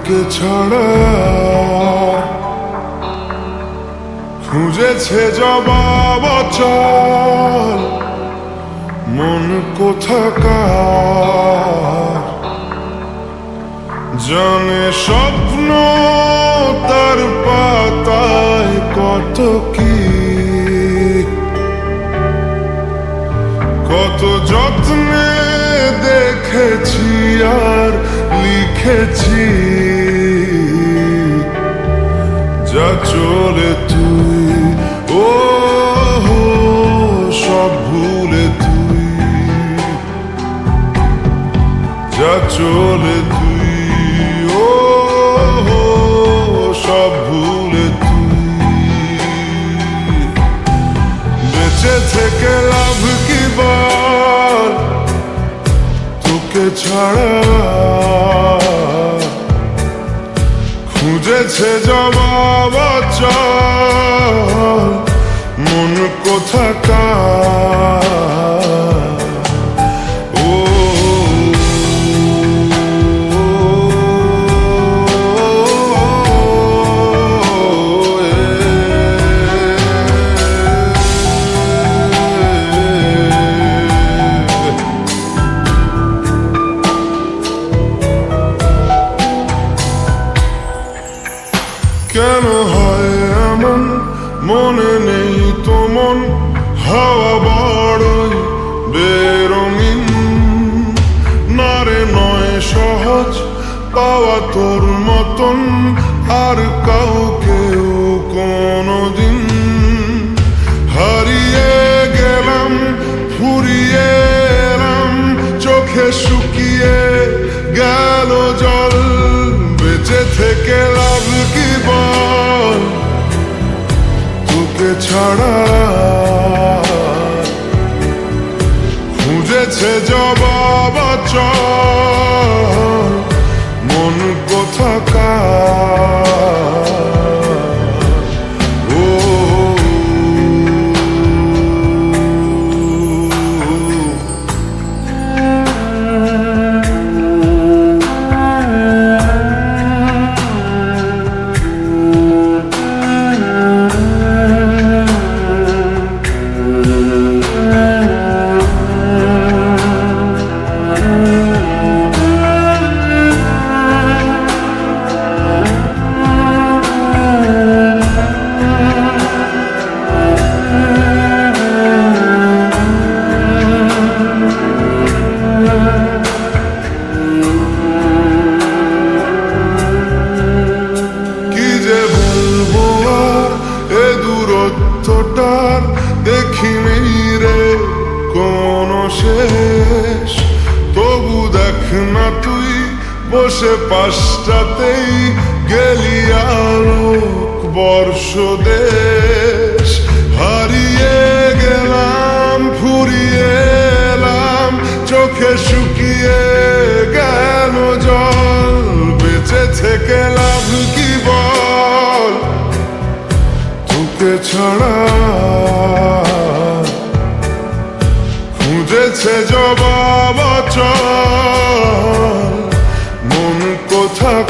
তোকে ছাড়া খুঁজেছে জবাব অচল মন কোথাকার জানে স্বপ্ন তার পাতায় কত কি কত যত্নে দেখেছি আর লিখেছি যা চলে তুই ও সব ভুলে তুই যা চলে তুই ও সব ভুলে তুই বেঁচে থেকে লাভ কি বল তোকে ছাড়া খুঁজেছে জবাব অচল মন কোথাকার কেন হয় এমন মনে নেই তো মন হাওয়া বড়ই বেরঙিন নারে নয় সহজ পাওয়া তোর মতন আর কাউকেও কোনোদিন হারিয়ে গেলাম ফুরিয়ে এলাম চোখে শুকিয়ে গেল জল বেঁচে থেকে লাভ কি বল তোকে ছাড়া খুঁজেছে জবাব অচল মন কোথাকার দূরত্বটার দেখিনি রে কোনো শেষ তবু দেখ না তুই বসে পাশটাতেই গেলি আলোক বর্ষ দেশ হারিয়ে গেলাম ফুরিয়ে এলাম চোখে শুকিয়ে গেল জল বেঁচে থেকে লাভ কি বল তোকে ছাড়া খুঁজেছে জবাব অচল মন কোথাকার